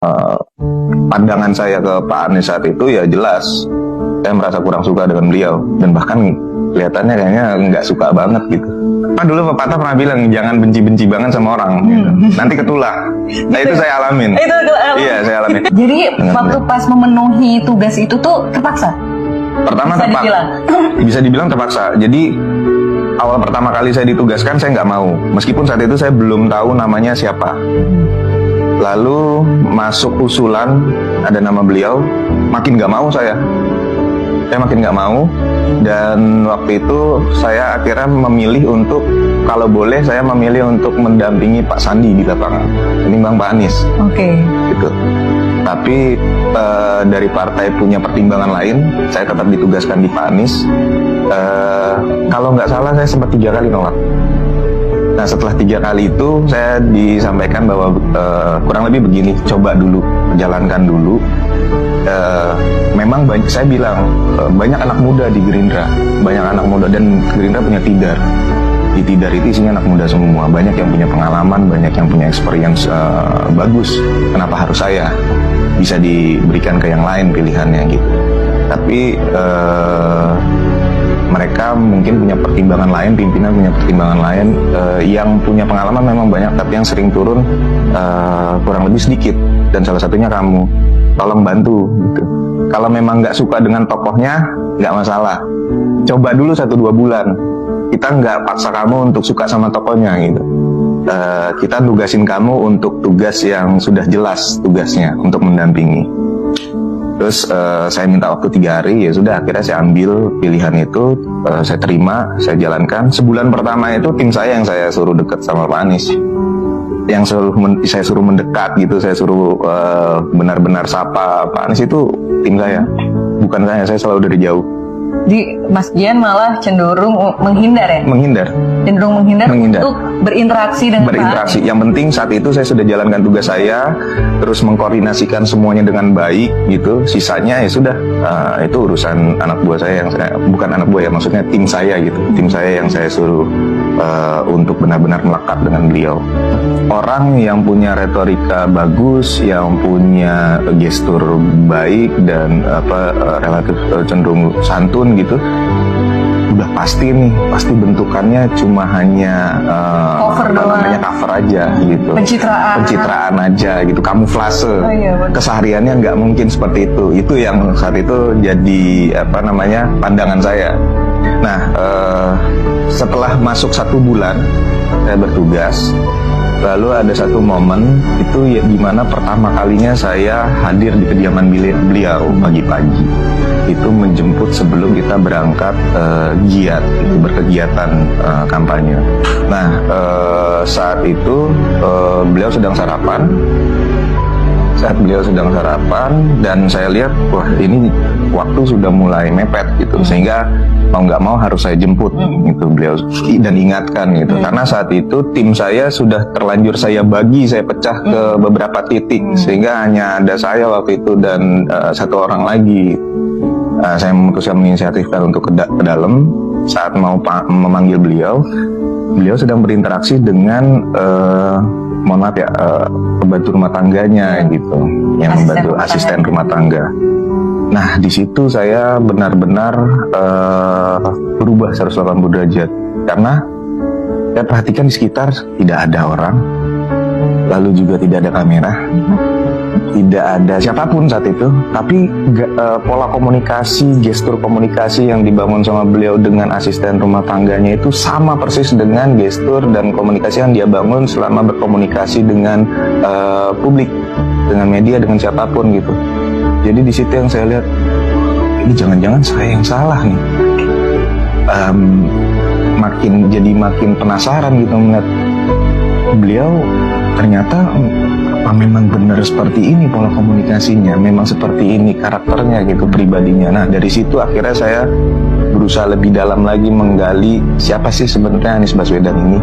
eh, pandangan saya ke Pak Anies saat itu ya jelas saya merasa kurang suka dengan beliau, dan bahkan kelihatannya kayaknya nggak suka banget gitu. Nah, dulu pepatah pernah bilang jangan benci-benci banget sama orang, gitu. Nanti ketulah. Nah itu saya alamin. Iya, saya alamin. Jadi waktu pas memenuhi tugas itu tuh terpaksa? Pertama Bisa dibilang? bisa dibilang terpaksa. Jadi awal pertama kali saya ditugaskan saya nggak mau, meskipun saat itu saya belum tahu namanya siapa. Lalu masuk usulan ada nama beliau, makin nggak mau saya makin nggak mau, dan waktu itu saya akhirnya memilih untuk, kalau boleh saya memilih untuk mendampingi Pak Sandi di lapangan ketimbang Pak Anies. Gitu. Tapi dari partai punya pertimbangan lain, saya tetap ditugaskan di Pak Anies. Kalau nggak salah saya sempat 3 kali nolak. Nah setelah 3 kali itu saya disampaikan bahwa kurang lebih begini, coba dulu, jalankan dulu. Memang saya bilang banyak anak muda di Gerindra, banyak anak muda, dan Gerindra punya tidar. Di tidar itu isinya anak muda semua, banyak yang punya pengalaman, banyak yang punya experience bagus. Kenapa harus saya? Bisa diberikan ke yang lain pilihannya gitu. Tapi mereka mungkin punya pertimbangan lain, pimpinan punya pertimbangan lain. Yang punya pengalaman memang banyak, tapi yang sering turun kurang lebih sedikit. Dan salah satunya kamu, tolong bantu gitu. Kalau memang nggak suka dengan tokohnya, nggak masalah. Coba dulu 1-2 bulan. Kita nggak paksa kamu untuk suka sama tokohnya gitu. Kita nugasin kamu untuk tugas yang sudah jelas tugasnya, untuk mendampingi. Terus saya minta waktu 3 hari, ya sudah akhirnya saya ambil pilihan itu, saya terima, saya jalankan. Sebulan pertama itu tim saya yang saya suruh dekat sama Pak Anies, yang saya suruh mendekat gitu, saya suruh benar-benar sapa Pak Anies. Itu tim saya, bukan saya selalu dari jauh. Di Mas Gian malah cenderung menghindar ya? Cenderung menghindar untuk berinteraksi dengan berinteraksi. Yang penting saat itu saya sudah jalankan tugas saya, terus mengkoordinasikan semuanya dengan baik gitu. Sisanya ya sudah, itu urusan anak buah saya, bukan anak buah ya, maksudnya tim saya gitu. Tim saya yang saya suruh untuk benar-benar melekat dengan beliau. Orang yang punya retorika bagus, yang punya gestur baik dan relatif cenderung santun gitu, udah pasti bentukannya cuma hanya cover aja gitu, pencitraan aja gitu, kamuflase. Kesehariannya nggak mungkin seperti itu. Itu yang saat itu jadi pandangan saya. Nah setelah masuk 1 bulan saya bertugas, lalu ada satu momen itu ya, di mana pertama kalinya saya hadir di kediaman beliau pagi-pagi. Itu menjemput sebelum kita berangkat giat, itu berkegiatan kampanye. Nah saat itu beliau sedang sarapan. Dan saya lihat, wah ini waktu sudah mulai mepet gitu, sehingga mau nggak mau harus saya jemput gitu beliau, dan ingatkan gitu. Karena saat itu tim saya sudah terlanjur saya pecah ke beberapa titik, sehingga hanya ada saya waktu itu dan 1 orang lagi. Saya memutuskan menginisiatifkan untuk ke dalam. Saat mau memanggil beliau sedang berinteraksi dengan mohon maaf ya, pembantu rumah tangganya gitu, yang membantu asisten rumah tangga. Nah di situ saya benar-benar berubah 180 derajat, karena saya perhatikan di sekitar tidak ada orang, lalu juga tidak ada kamera, tidak ada siapapun saat itu. Tapi pola komunikasi, gestur komunikasi yang dibangun sama beliau dengan asisten rumah tangganya itu sama persis dengan gestur dan komunikasi yang dia bangun selama berkomunikasi dengan publik, dengan media, dengan siapapun gitu. Jadi di situ yang saya lihat, ini jangan-jangan saya yang salah nih. Makin penasaran gitu melihat beliau. Ternyata memang benar seperti ini pola komunikasinya, memang seperti ini karakternya gitu, pribadinya. Nah dari situ akhirnya saya berusaha lebih dalam lagi menggali siapa sih sebenarnya Anies Baswedan ini,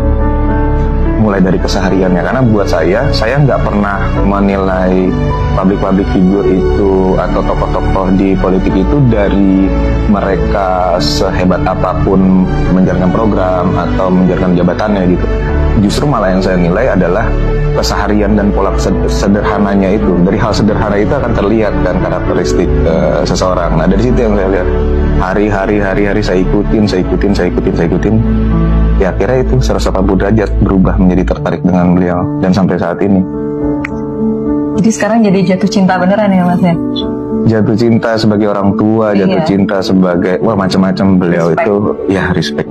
mulai dari kesehariannya. Karena buat saya nggak pernah menilai public figure itu atau tokoh-tokoh di politik itu dari mereka sehebat apapun menjalankan program atau menjalankan jabatannya gitu. justru malah yang saya nilai adalah keseharian dan pola sederhananya itu. Dari hal sederhana itu akan terlihat kan karakteristik seseorang. Nah dari situ yang saya lihat, hari-hari saya ikutin. Ya akhirnya itu 180 derajat berubah menjadi tertarik dengan beliau dan sampai saat ini. Jadi sekarang jadi jatuh cinta beneran ya Mas ya? Jatuh cinta sebagai orang tua, jatuh cinta sebagai macam-macam beliau. Respect. Itu ya respect.